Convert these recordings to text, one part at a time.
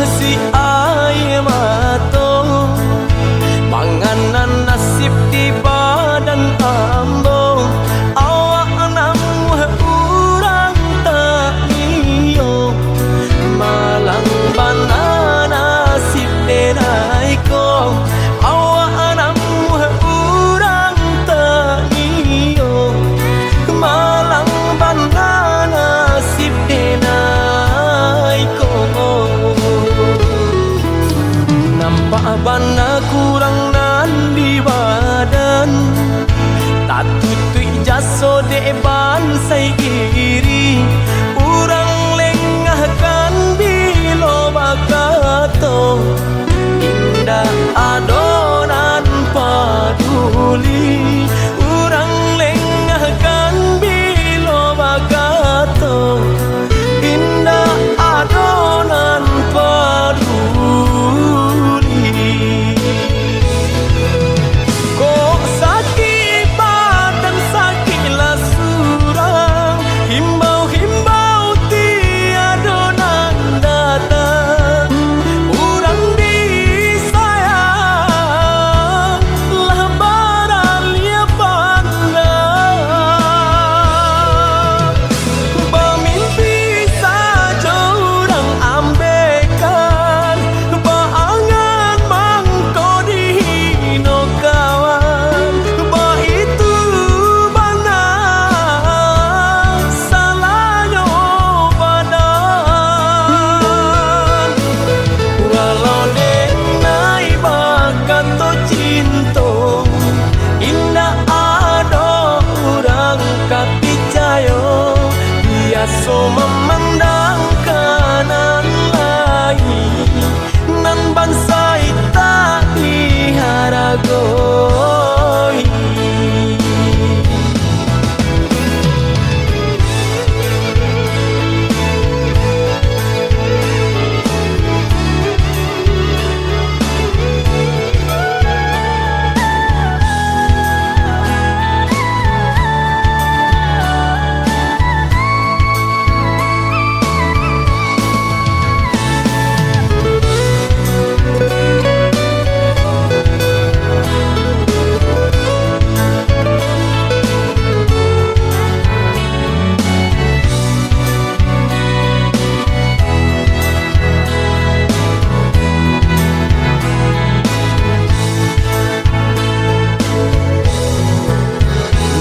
si ay mato manganan nasib di badan ambo awak namu urang tak iyo malang bana nasib denai ko awak namu urang tak iyo malang bana nasib denai ko nampak bana kurang nan di badan tak tutui jaso deban sai iri urang lengahkan bilo bakato indah adonan paduli urang lengahkan bilo bakato indah adonan paduli kok sakit badan sakitlah surang himbau-himbau tiada nan datang urang disayang lah baralia pandang bermimpi saja urang ambekan baangan mangko dihino kawan itu bana salahnya badan walau denai bakat to cinta indah ada urang kapicayo biasa memandang kanan lain nan bansai tak diharagoi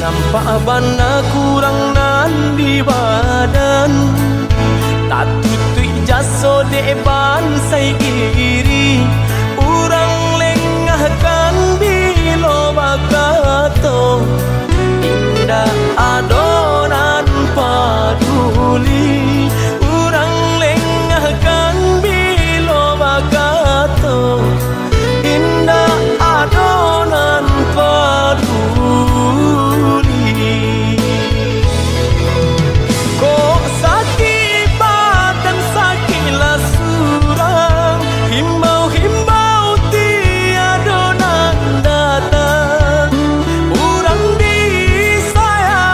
nampak bana kurang nan di badan tak tutui jaso deban sai iri urang lengahkan bilo bakato indah adonan paduli urang lengahkan bilo bakato indah adonan paduli kok sakit badan sakitlah surang himbau-himbau tiada nan datang urang disayang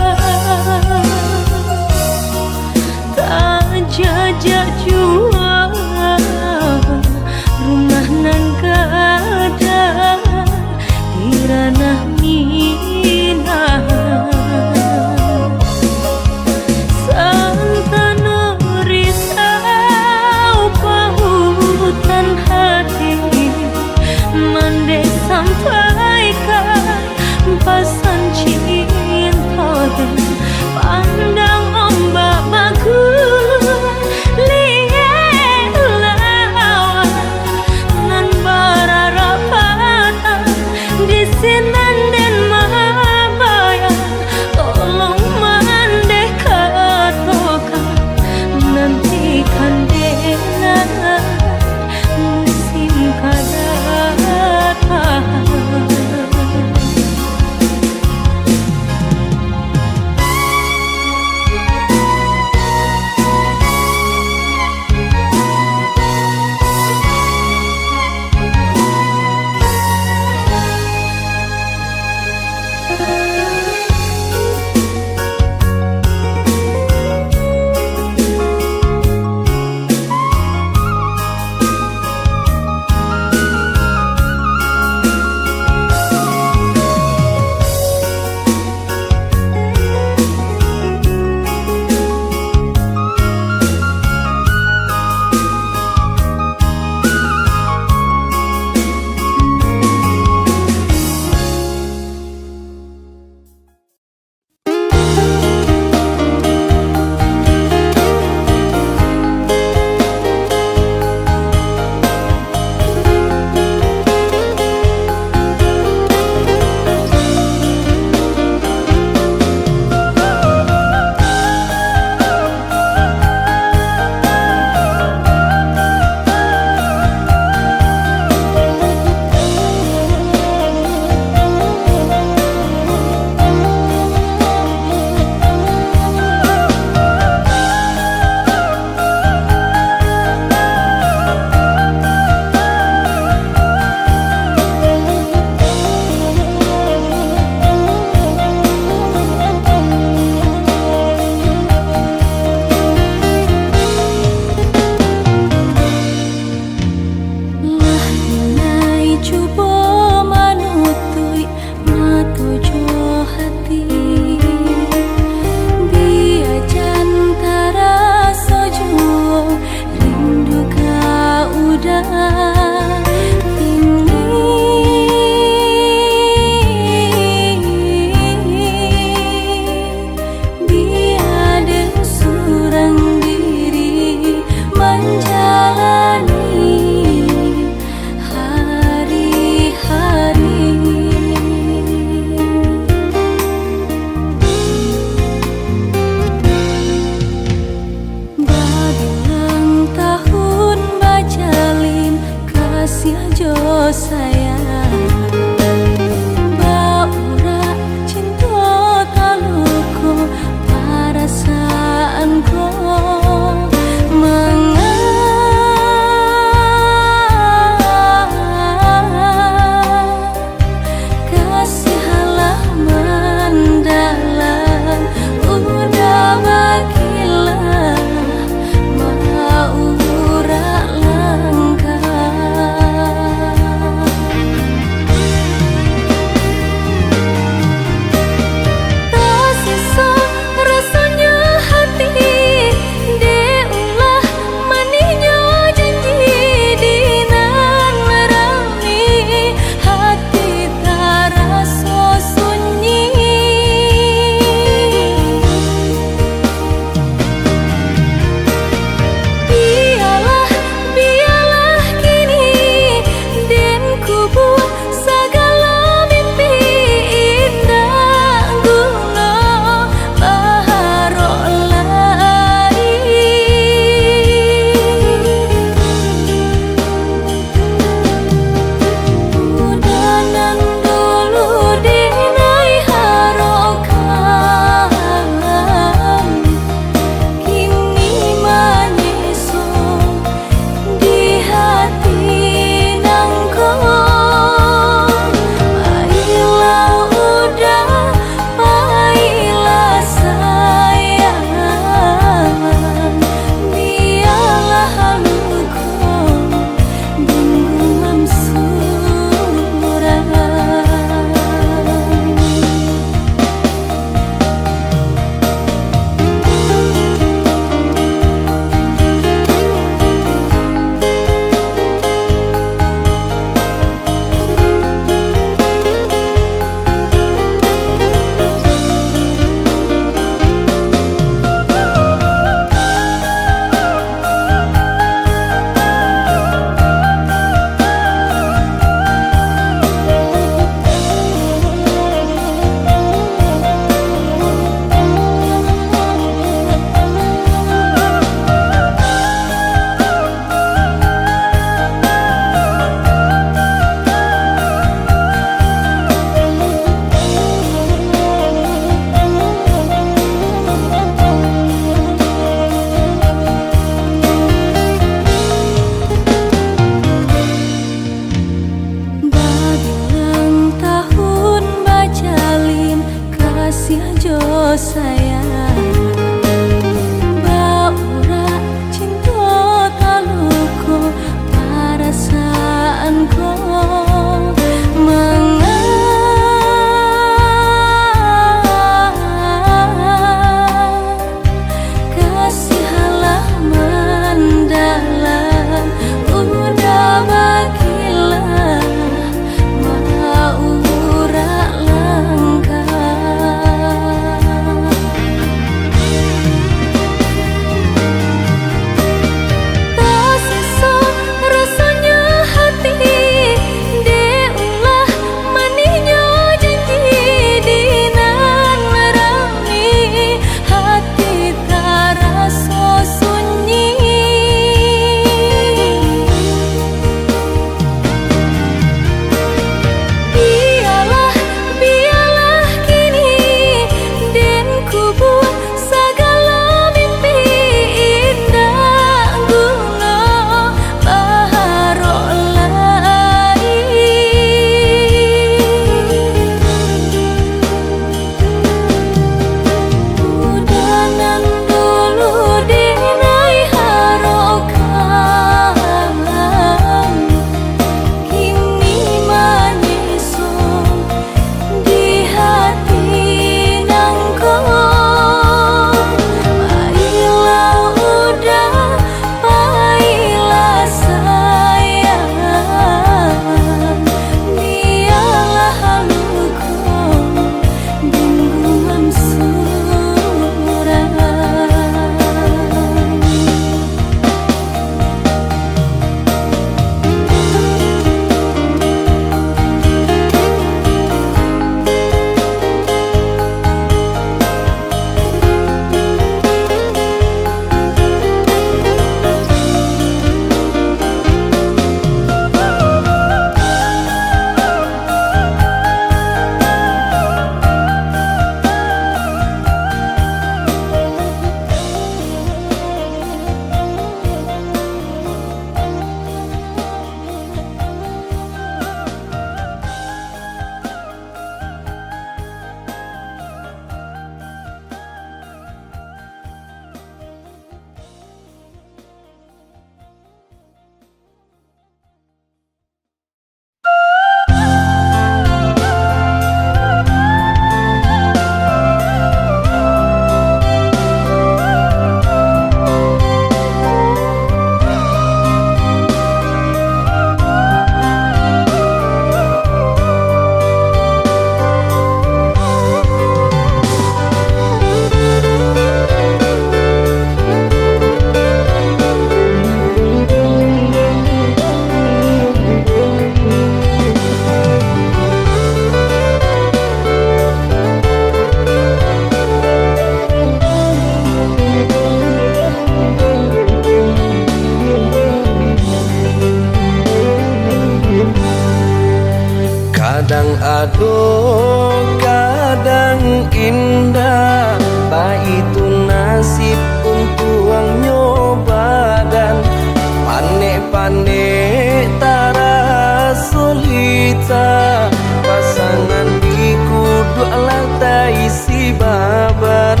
baban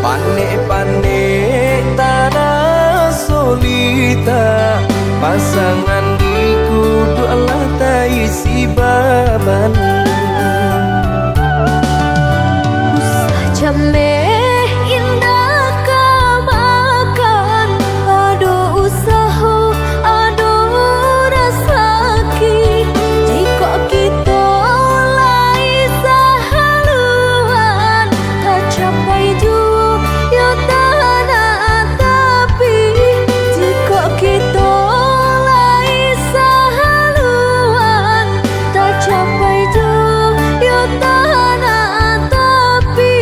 panek-panek tanah solita pasangan kudu Allah tak isi baban Jameh indah kamakan aduh usaha aduh rasaki jika kita lai sahaluan tak capai juga tanah tapi jika kita lai sahaluan tak capai juga tanah tapi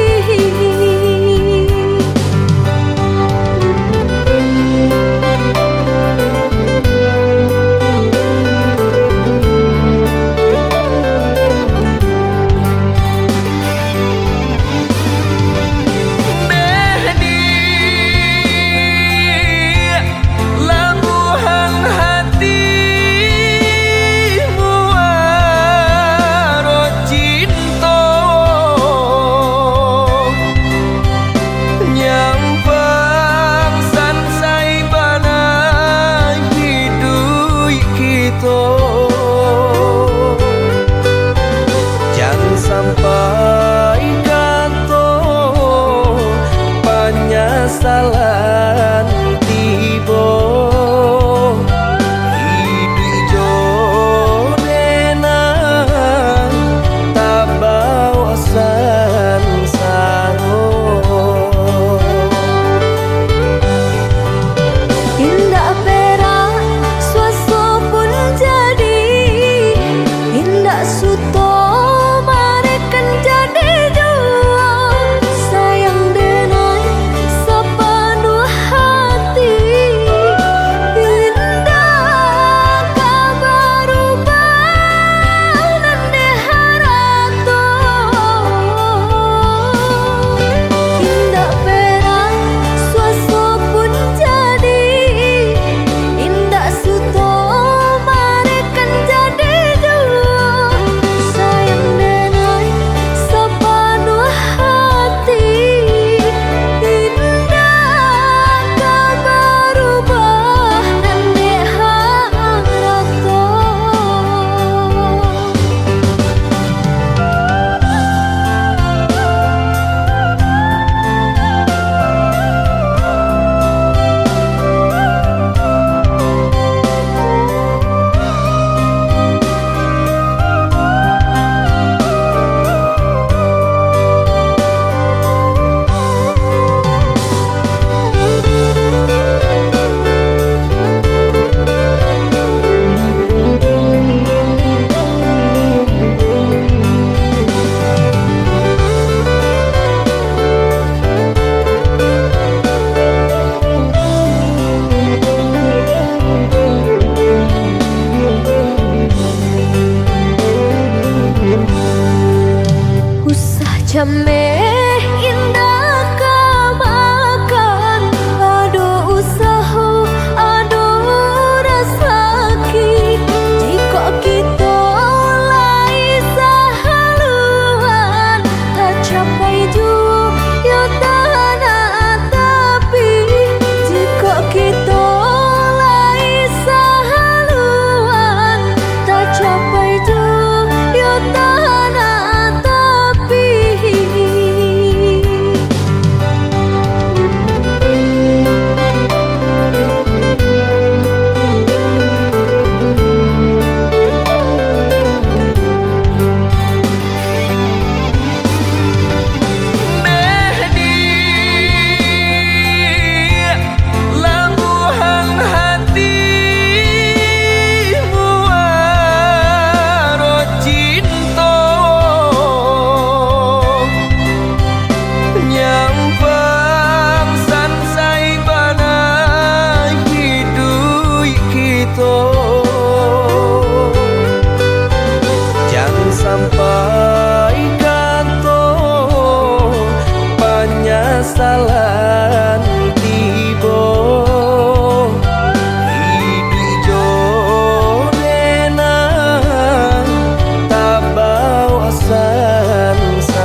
jangan sampai kanto penyesalan tiba hidup jodena tak bawa sansaro indah perak suaso pun jadi indah suto marekan jadi jua sayang denai sepenuh hati indah kabar ubah nande harato indah perak suaso pun jadi indah suto marekan jadi jua sayang denai sepenuh hati indah kabar ubah nande harato usah jameh indah kamakan aduh usaha aduh rasaki jika kita lai sahaluan tak capai juga tanah tapi jika kita lai sahaluan tak capai juga tanah tapi jangan sampai kanto penyesalan tiba hidup jodena tak bawa sansaro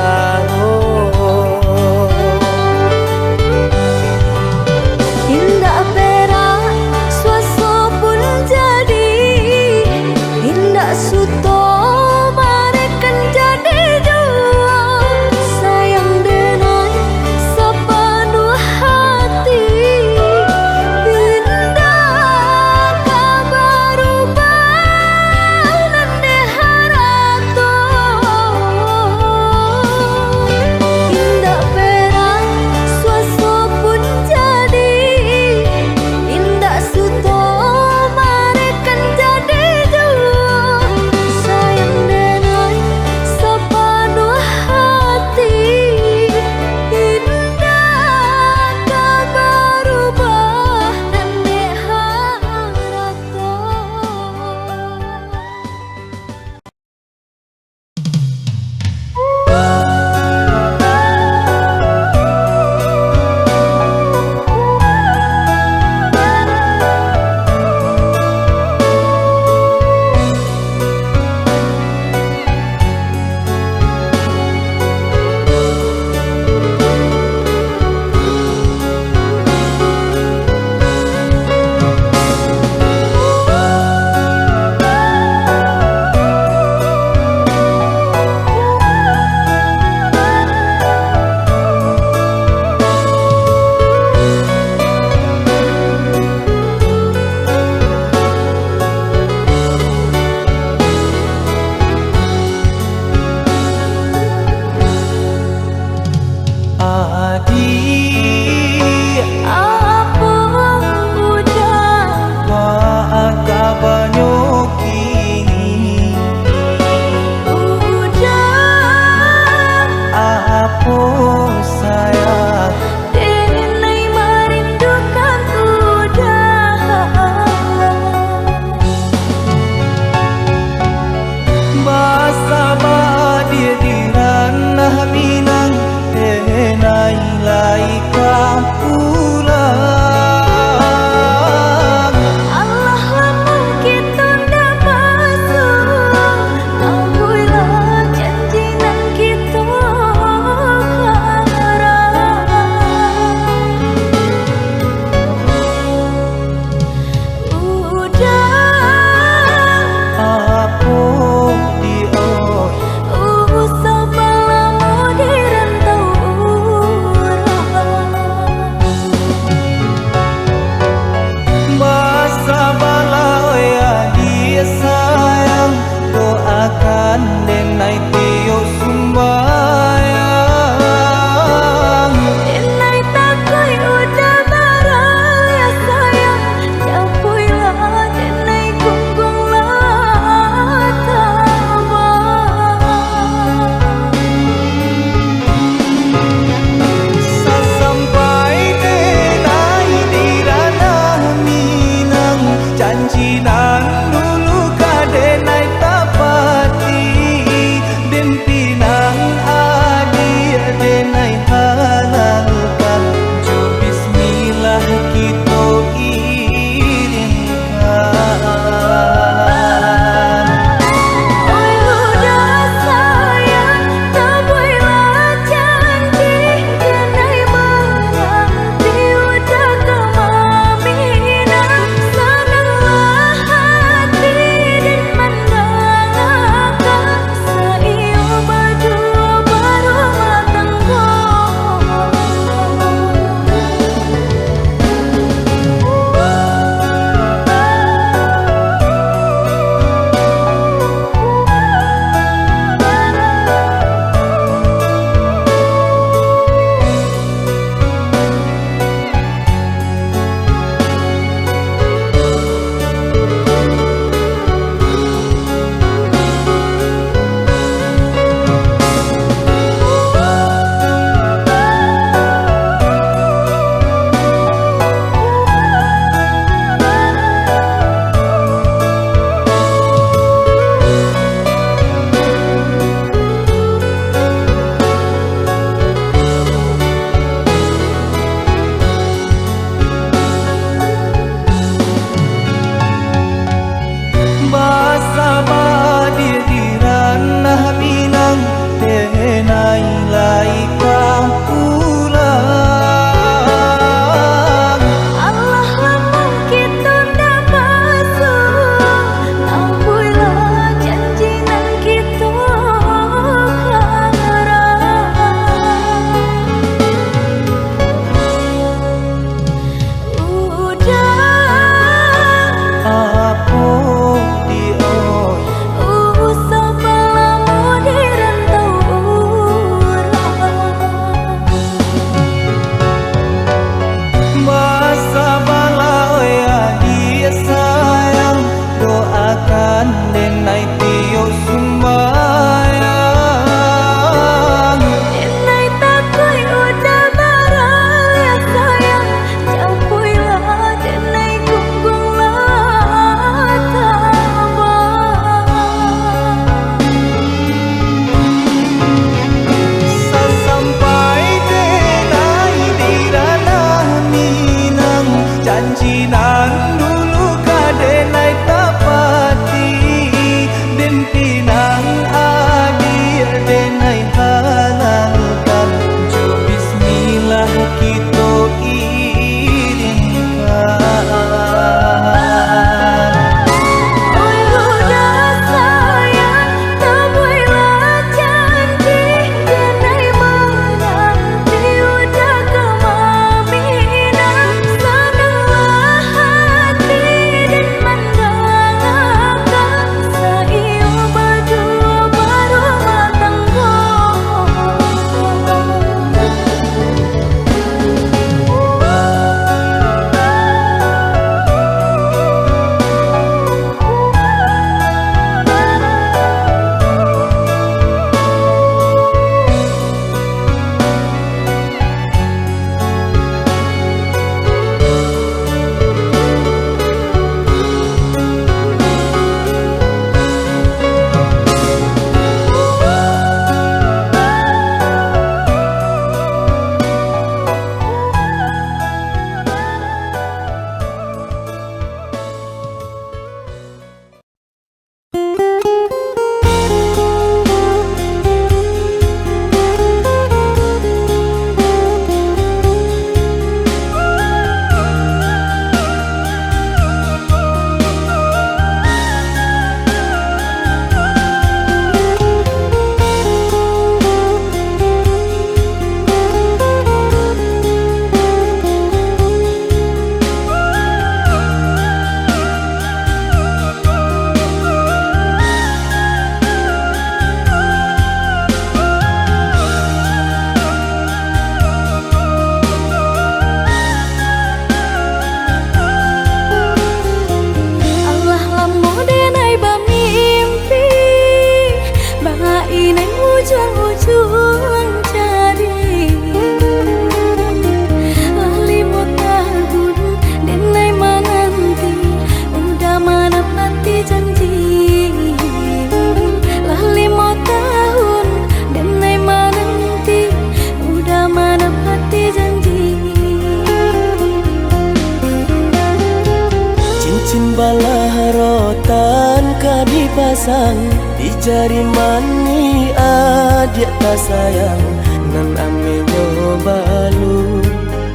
sang di jari mani adik tak sayang nan amenyo balu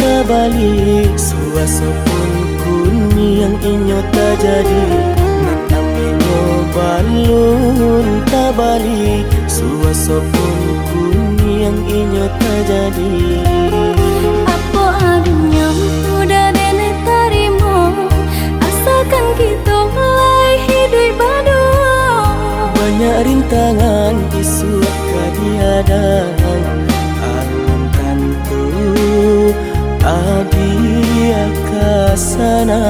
tabali suaso pun kuni yang inyo tak jadi nan amenyo balun tabali suaso pun kuni yang inyo tak jadi. Apa adanya udah nenek tarimo asalkan kita mulai hidup baru. Banyak rintangan isu kadiadang alun tentu abi akasana.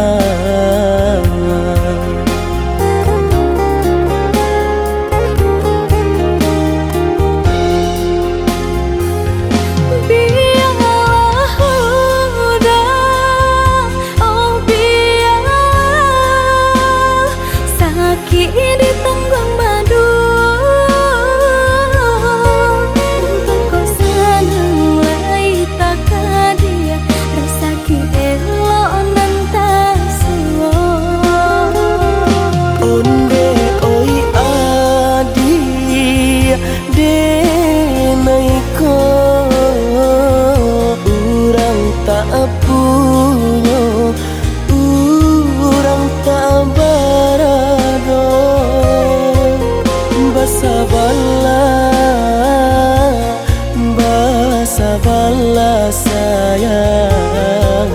Bala sayang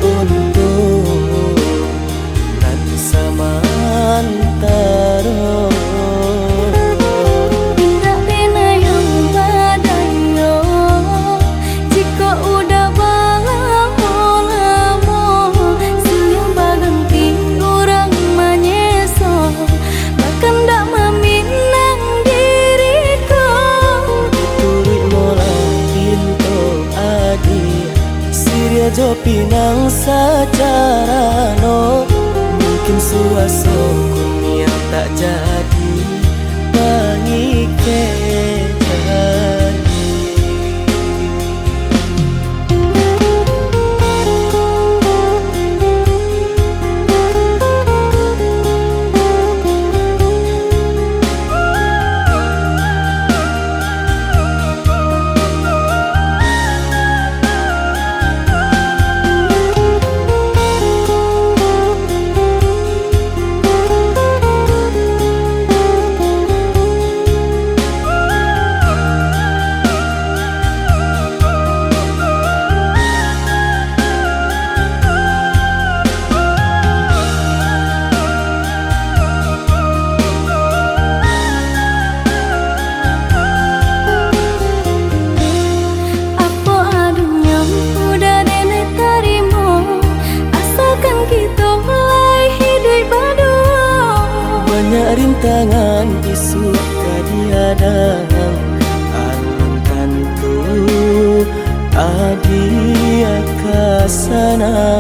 untuk nan samantaro. Indah pena yang badayo jika udah lamo siang baganti orang manyeso bahkan tak meminang diriku Turut mola pinto adi Siria jo pinang secara no mungkin suaso kunia tak jadi pangike jadi. Banyak rintangan isu kadiadang alun tentu adi akasana.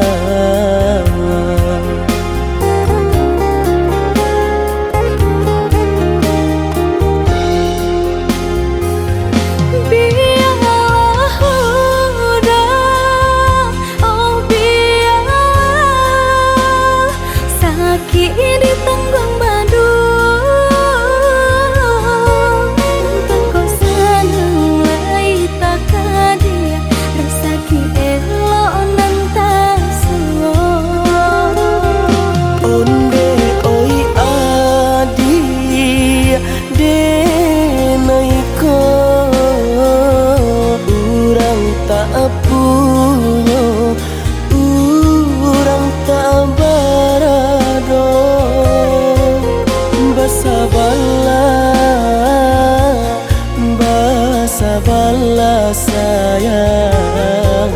Bala sayang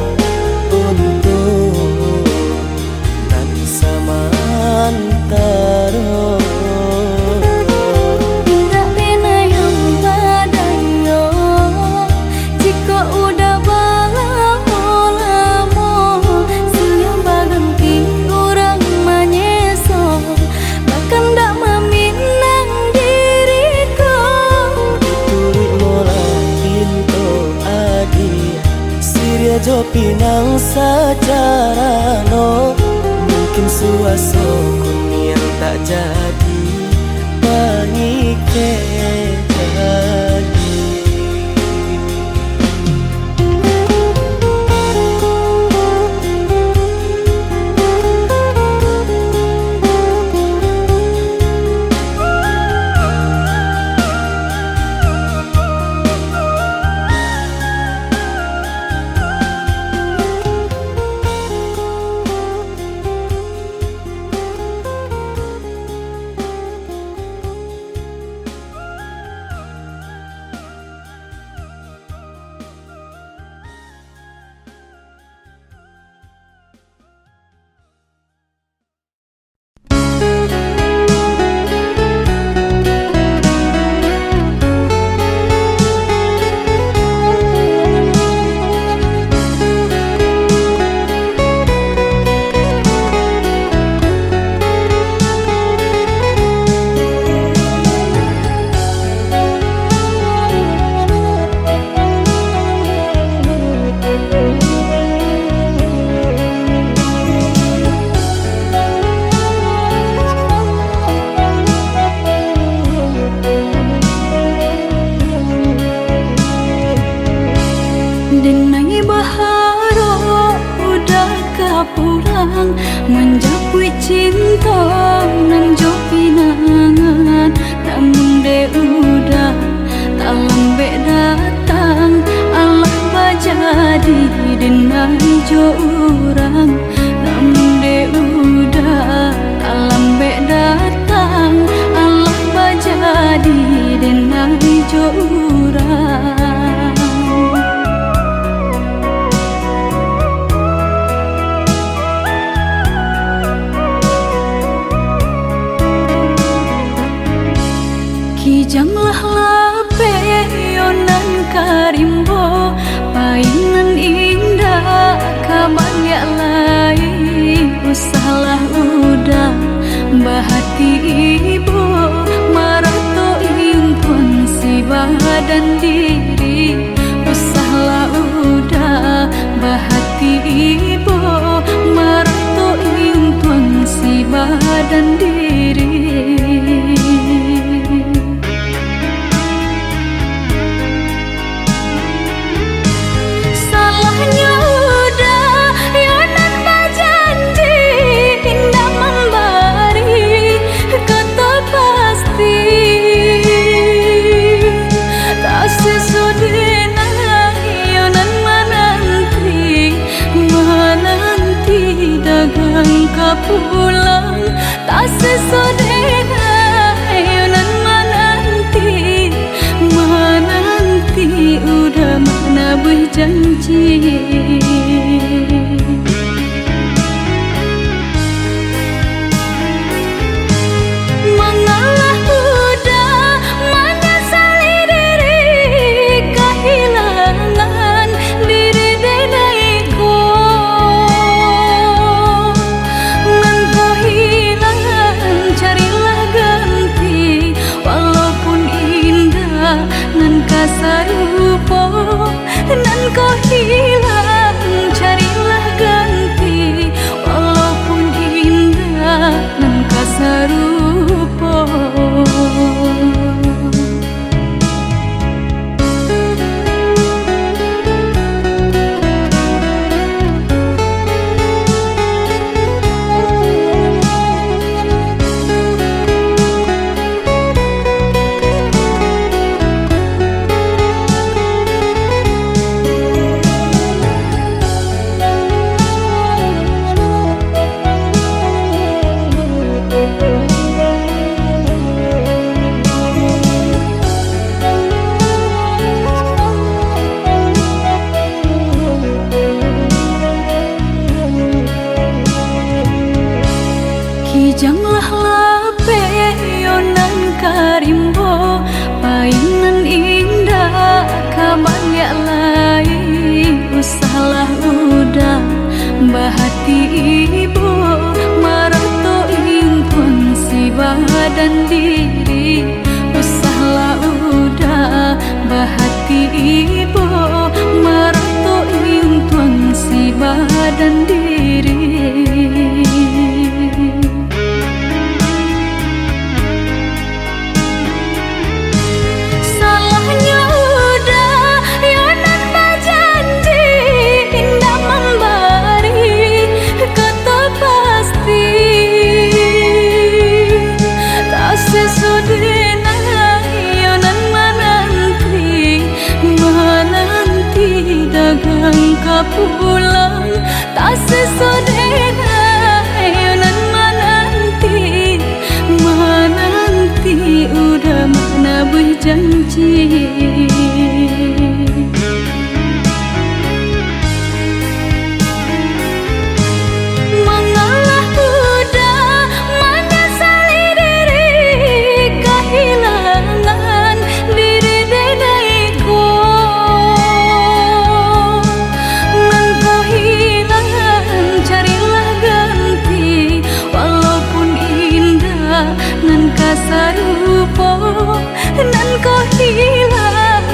untuk nan samantaro. Indah pena yang badayo jika udah lamo siang baganti orang manyeso bahkan tak meminang diriku Turut mola pinto adi Siria jo pinang secara no mungkin suaso kuning tak jadi ke jadi. Denai baharo udah kapulang menjapui cinta nan jo pinangan, namun de udah tak lambe datang Allah bajadi denai jo urang, namun de udah tak lambe datang Allah bajadi denai jo urang. Kijanglah lape yonan karimbo, painan indah kabanya lain, usahlah udah bahati ibu marato impun si badan diri, usahlah udah bahati ibu marato impun si badan diri. Pulang tak sesodena yonan menanti udah mana berjanji. Mengalah udah menyesali diri kehilangan diri denaiku. Sarupo nan kau hilang, carilah ganti walaupun indah nan kau sarupo. Kijanglah lape yonan karimbo, painan indah kabanya lain, usahlah udah bahati ibu marato impun si badan diri, usahlah udah bahati ibu marato impun si badan diri. pulang tak sesodena nan menanti udah mana berjanji. Mengalah udah menyesali diri kehilangan diri denaiku. Nan kau hilang carilah ganti, walaupun indah nan kasar rupa. Nan kau hilang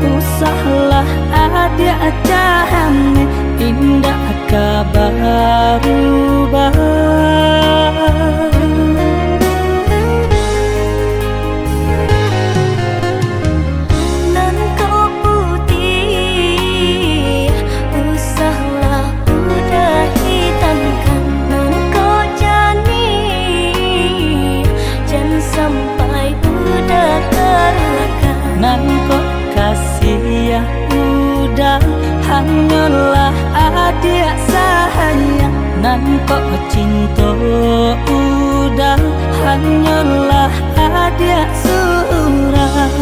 Usahlah ada cahane indah kabar ubah. Nan kau putih, usahlah udah hitamkan. Nan kau jani, jangan sampai udah keruakan. Nan kau kasih ya udah hanyalah adik sayang. Nan kok cinta udah hanyalah adik surang.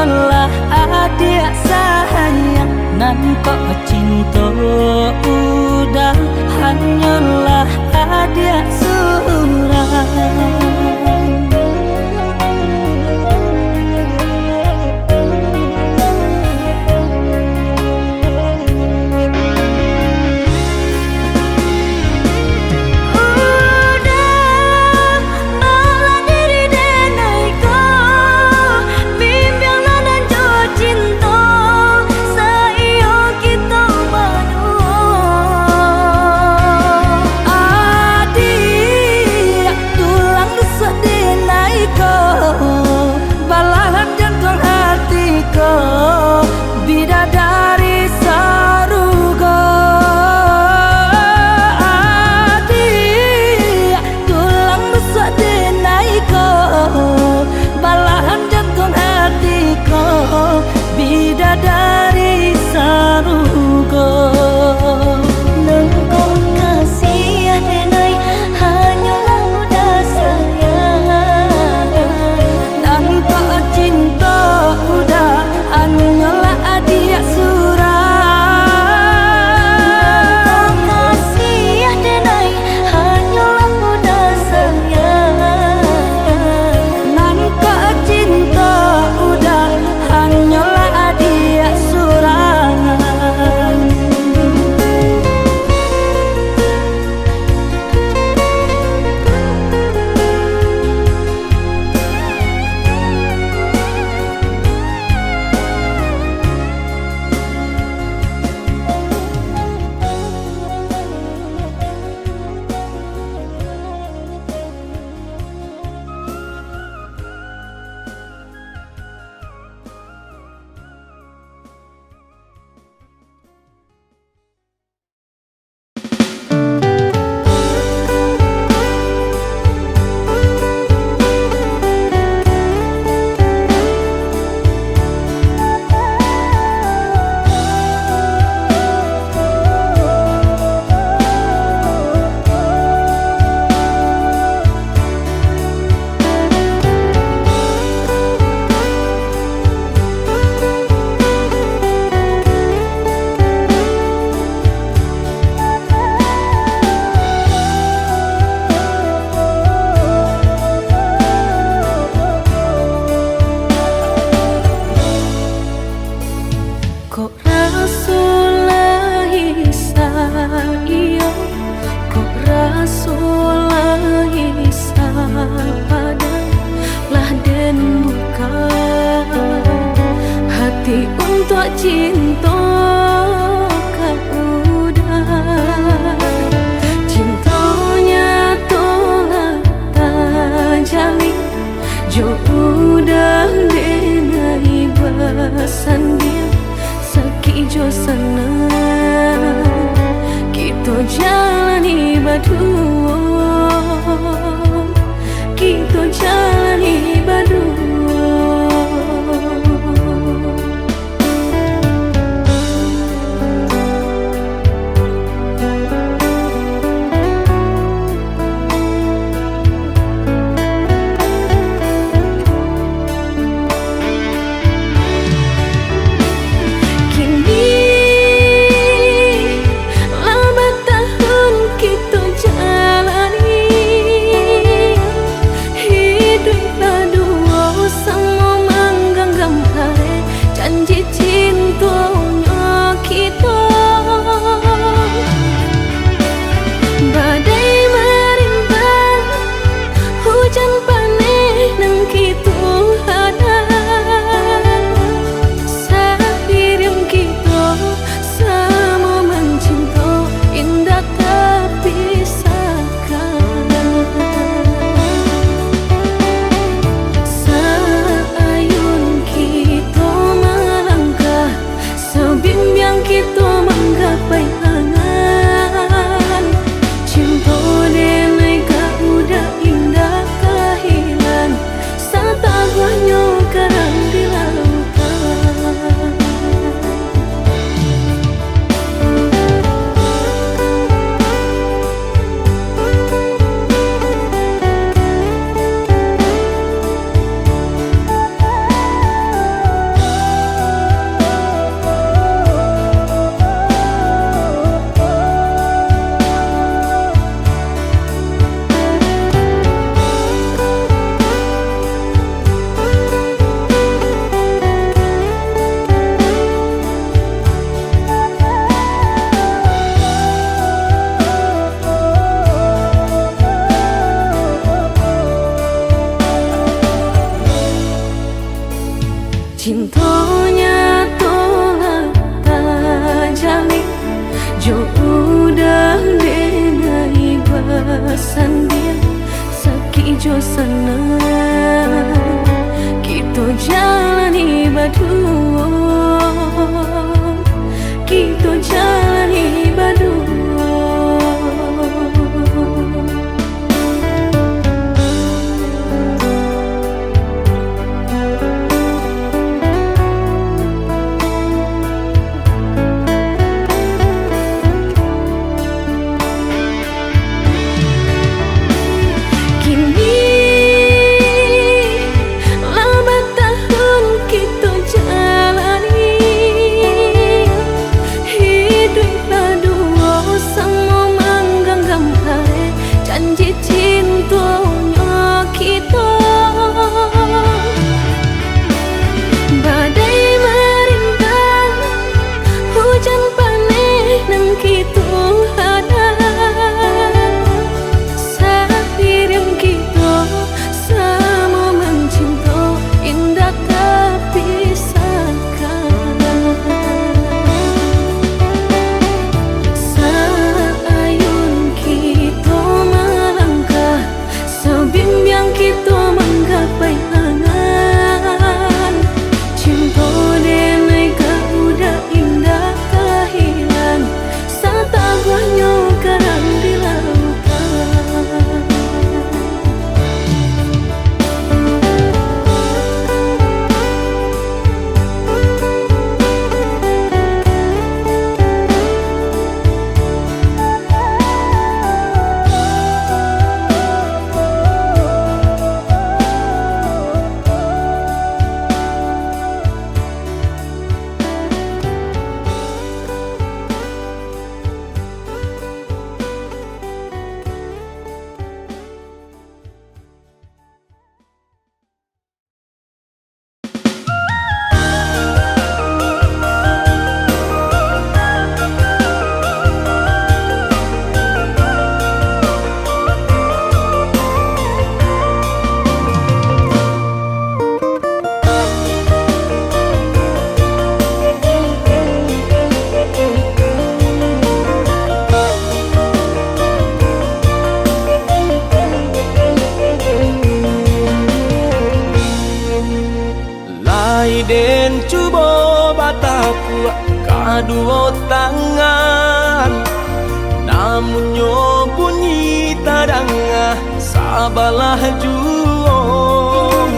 hanyalah adik sayang, nan kok cinta udah hanyalah adik surang. Dari sarugo nengko kasih denai hanyalah udah sayang, dan kok cinta udah hanyalah adik surang. nengko kasih denai hanyalah udah sayang, Dan kok cinta udah hanyalah adik surang. Kok Rasulullahi sa'iyo, kok Rasulullahi sapada lah den buka hati untuk cinta kau udah cintanya tolak tajali jo udah denai basan dia sekijo senang kita jalani berdua, kita jalani berdua. Cintonya tolak tajali jo udah denai basan dia saki jo sana kita jalani berdua, kita jalani berdua. Den cuba bataku kadua tangan, namun nyo bunyi tadangah sabalah juong.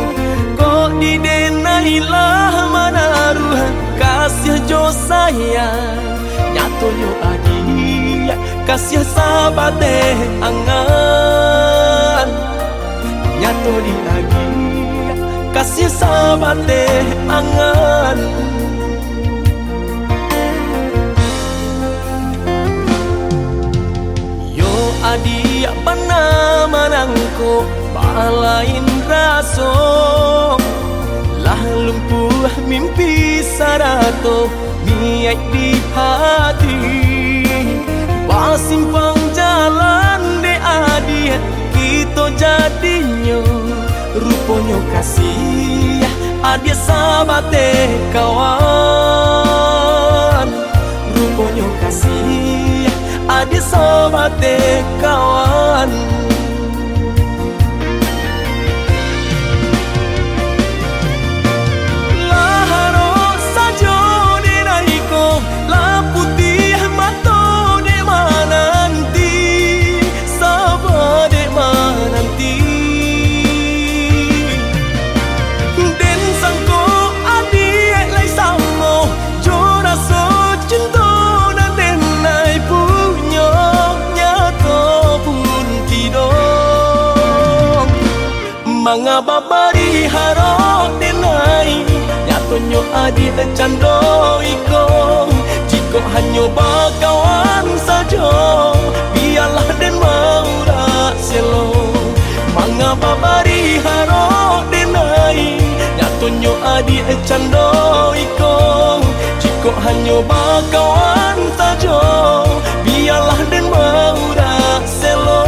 Kok di denailah manaruh kasih jo sayang, nyato nyo adi kasih sabate angan, nyato di lagi kasih sabate angan. Yo adi pana manangko balain raso, lah lumpuh mimpi sarato miak di hati. Basimpang jalan de adi kita jadinya, ruponyo kasih adia sabate kawan, ruponyo kasih adia sabate kawan. Laharo sajo de naiko la putih mato de mananti, sabade mananti. Mga babari harok denai, nyato nyo adi cando iko. Jiko hanyo bakawan sajo, biarlah den maura selo. Mga babari harok denai, nyato nyo adi cando iko. Jiko hanyo bakawan sajo, biarlah den maura selo.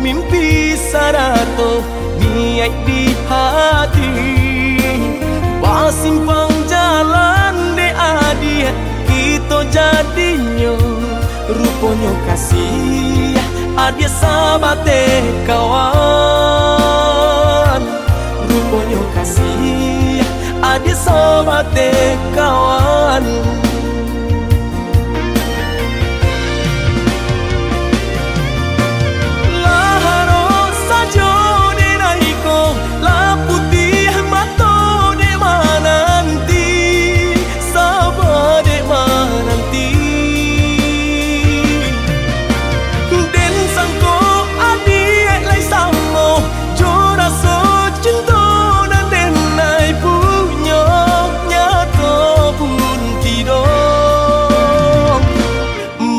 mimpi sarato niat di hati. Pasimpang jalan de adia kita jadinya rupanya kasih adia sabate kawan. Rupanya kasih adia sabate kawan.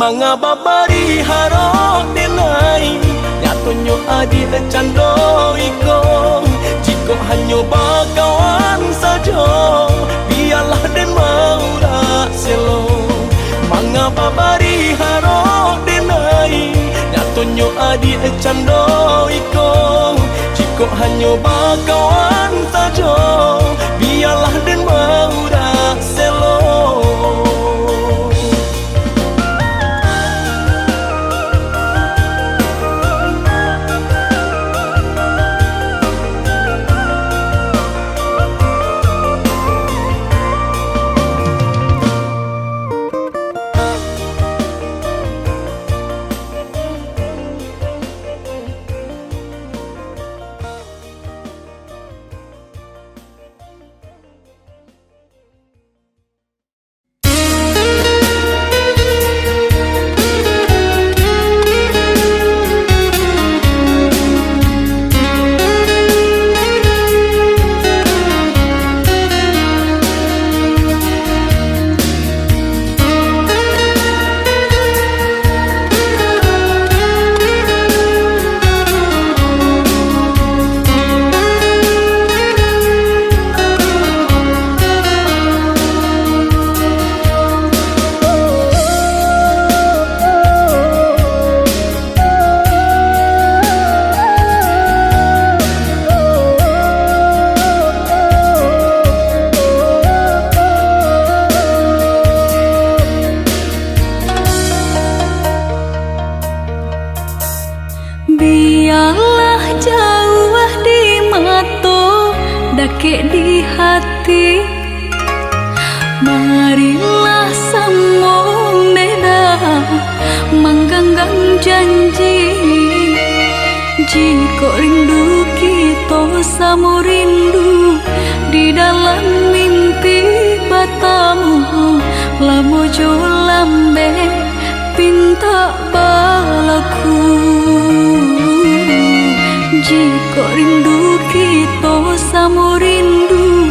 Mga babari harok denai nyatonyo adi cando iko. Jika hanya bakawan saja biarlah den maura selo. Mga babari harok denai nyatonyo adi cando iko. Jika hanya bakawan saja biarlah den maura selo. Dake di hati, marilah sambung beda menggenggam janji. Jika rindu kita sama rindu di dalam mimpi batamu, lamojo lambe pinta balaku. Jika rindu kita sama rindu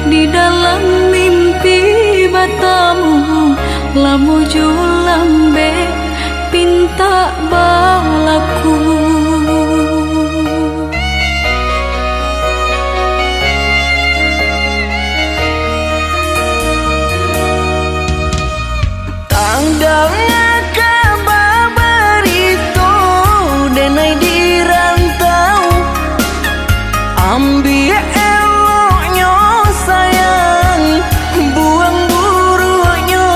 di dalam mimpi batamu, lamojo lambe pinta balaku. Tandangnya kabar itu denai di rantau, ambil eloknya sayang, buang buruknya.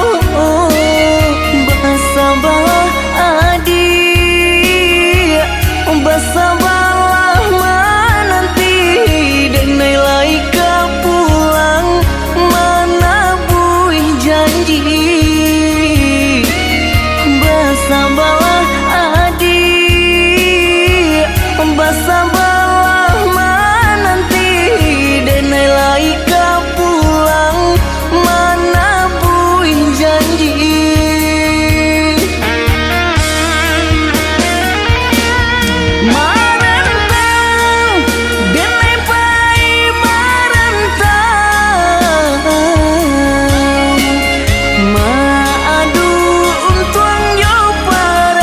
Bersabarlah adik, bersabarlah menanti, denai laika pulang mana buih janji. Bersabarlah adik, bersabarlah menanti, denai laika pulang mana buih janji. Marantau, denai pai marantau, maadu untuang yo para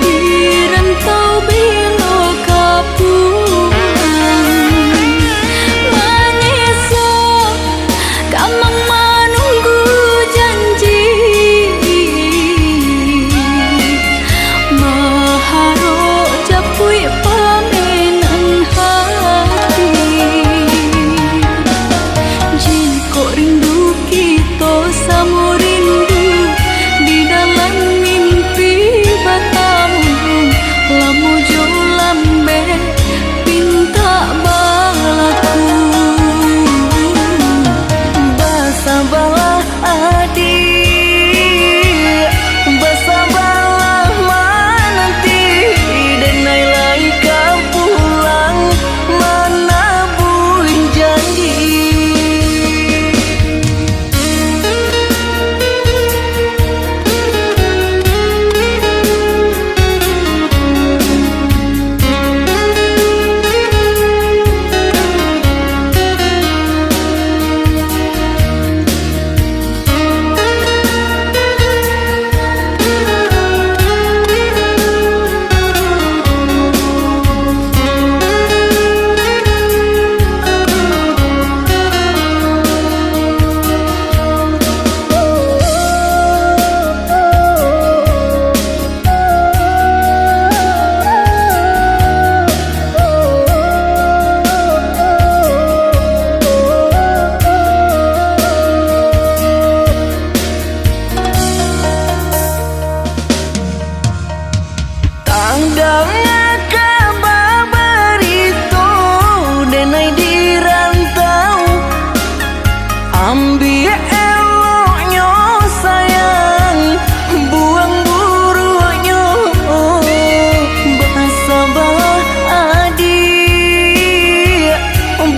di rantau bilo kapulang menyesal kamang menunggu janji maharo japui pamenan hati jika rindu kita sama rindu di dalam mimpi batamu lamu jo lambe pinta balaku Basabalah adik, basabalah menanti denai lai kau pulang menabui janji. Tangdangnya kabar berito denai di rantau ambil eloknya sayang buang buruknya basabalah adik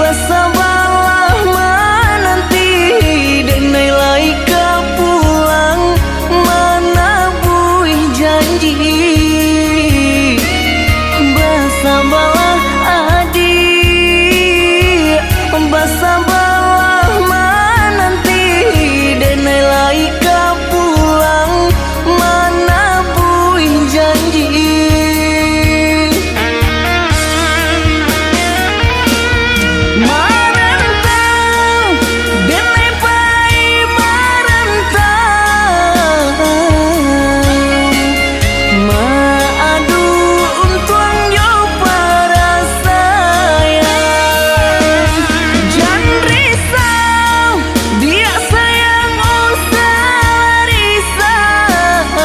basabalah menanti denai lai kau pulang menabui janji. Basabalah adik, basabalah menanti denai lai kau pulang menabui janji. Marantau denai pai marantau maadu untuang yo para sayang jangan risau dia sayang usah risau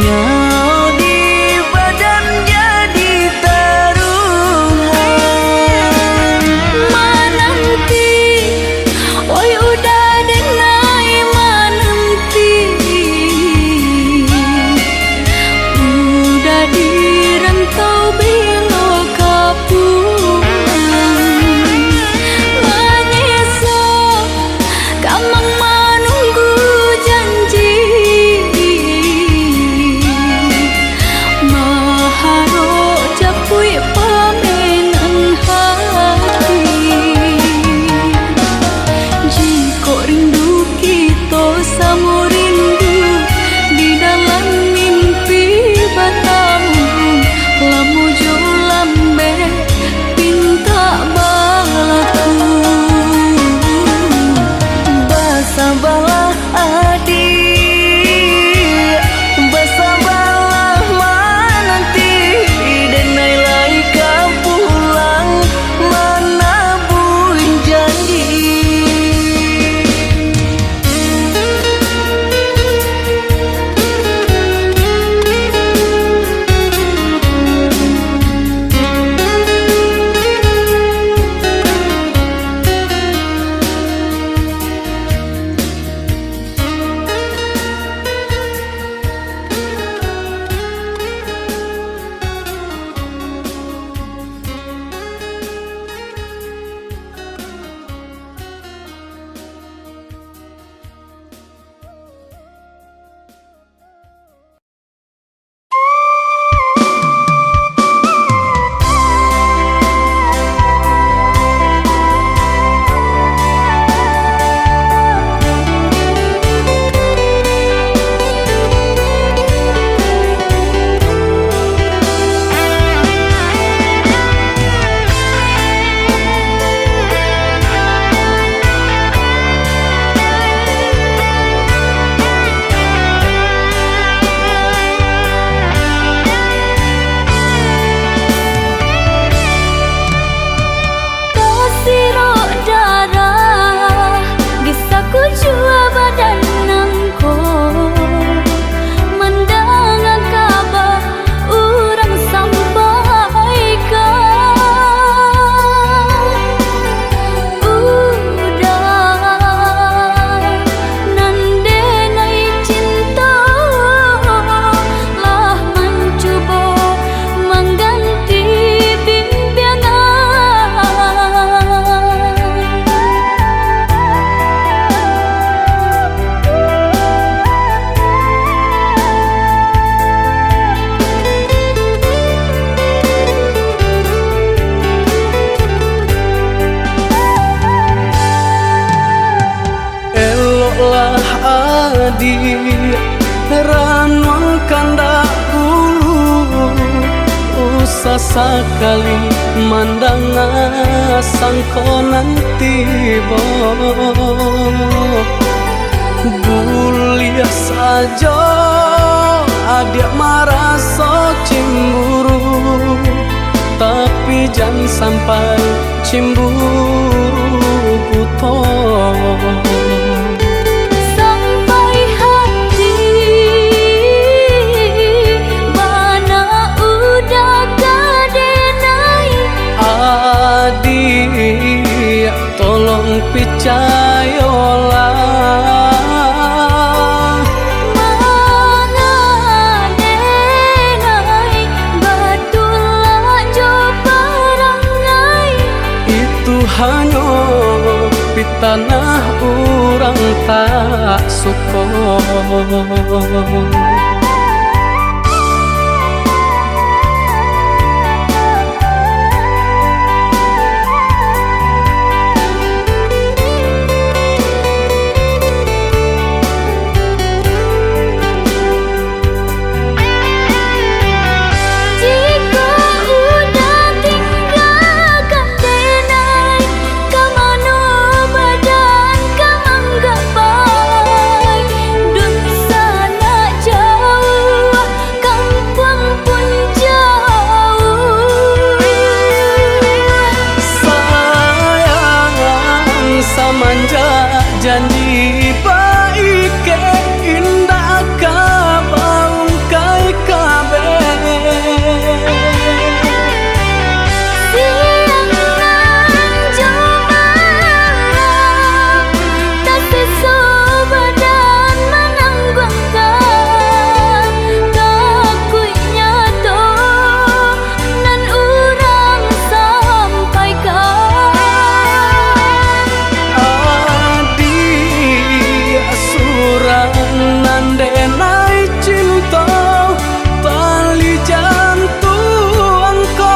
nyau di badan jadi taruhan menanti oi udah denai menanti udah di rantau bilo kapulang menyesal kamang menunggu janji Ranuang kandak dulu usah sekali mandang sangko nanti Gulia saja adik merasa cemburu, tapi jangan sampai cemburu buta. Sampai hati mana udah kadenai. Adik tolong percayalah, hanya di tanah orang tak suka. Janji baik ke indah kabau kai kabe. Siang nan jumalang tak sesu badan menanggungkan kakunya to nan urang sampaikan. Nandenai cinta tali jantuangku.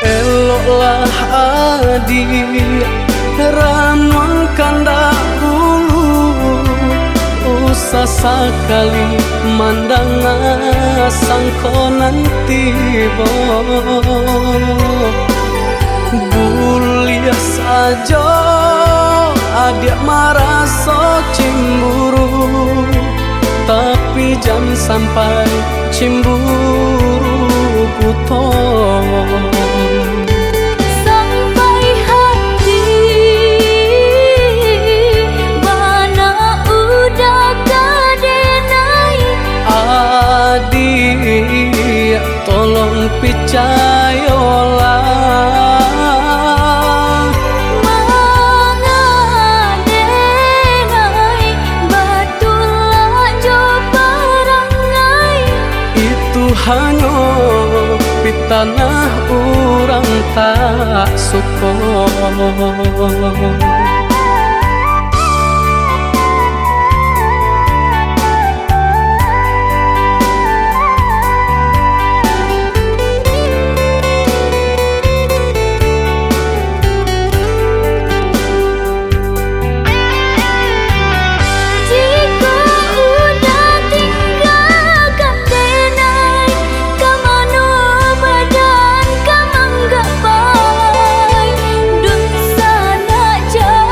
Eloklah adik ranuang kandak dulu usah sekali mandang sangko nanti Gulia saja adik merasa cemburu, tapi jangan sampai cemburu buta. Sampai hati mana udah kadenai. Adik tolong percayalah, hanya di tanah orang tak suka. Jauh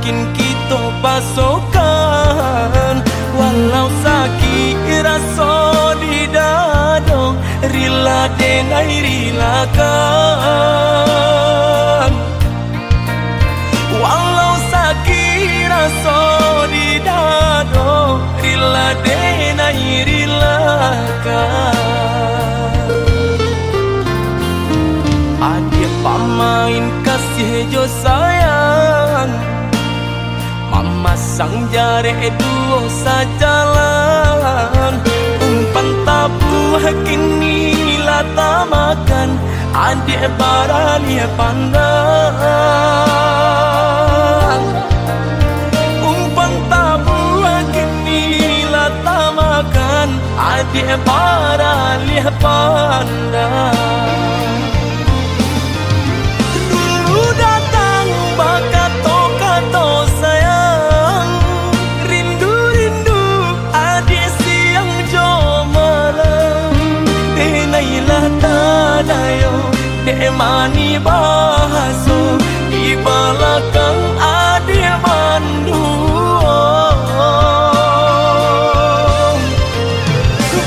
makin kita pasokan. Walau sakit rasa di dada, rila denai rilakan. Walau sakit rasa di dada, rila denai rilakan. Adik pamain kasih jo sayang, mama sang jare duo sajalan. Umpan tabu kini lata makan, adik baralia pandang. Umpan tabu kini lata makan, adik baralia pandang. Kato sayang, rindu-rindu adik siang jo malam. Denailah tadayo, mani bahaso di belakang adik mandu.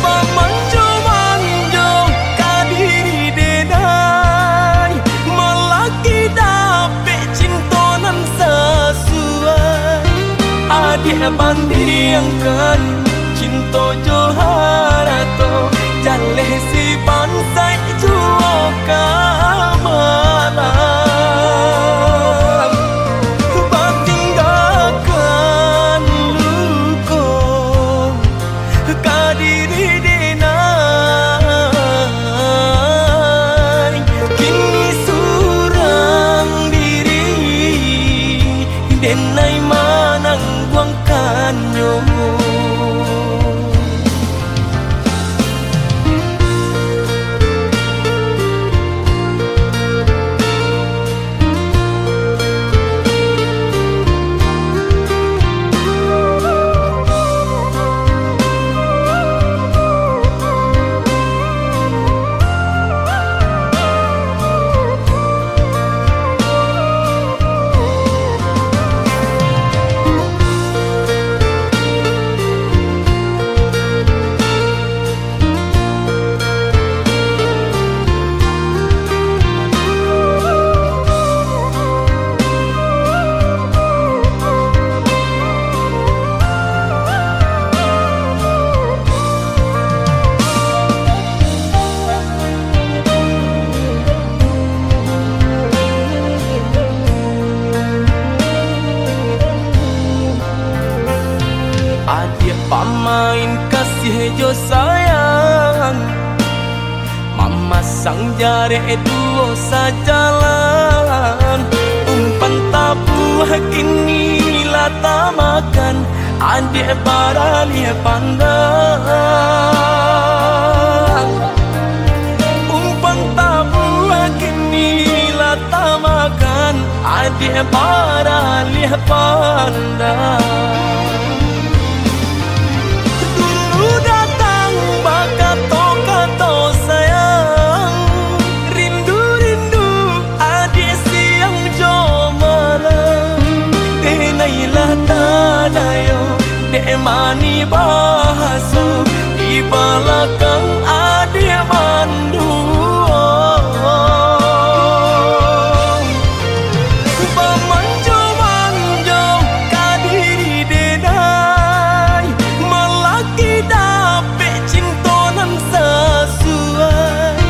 Bamanjo-manjo kadiri denai, melaki dapet cintonan sesuai. Adik bandingkan cinta joharato, jaleh si bansai juo kamalam. Batinggalkan luko kadiri denai, kini surang diri denai manang buangkannya. Adik pamain kasih jo sayang, mama sang jare duo sajalan. Umpan tabu kini lata makan, adik baralia pandang. Umpan tabu kini lata makan, adik baralia pandang. Kato sayang, rindu-rindu adik siang jo malam. Denailah tadayo, mani bahaso di belakang adik mandu. Bamanjo-manjo kadiri denai, melaki dapet cintonan sesuai.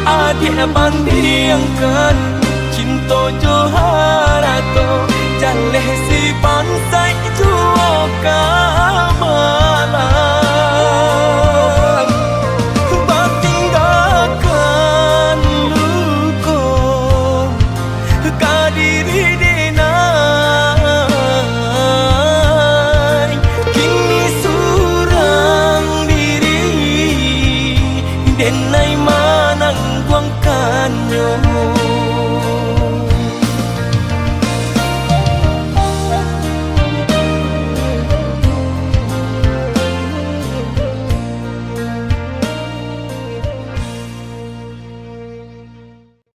Adik bandingkan cinta joharato, jaleh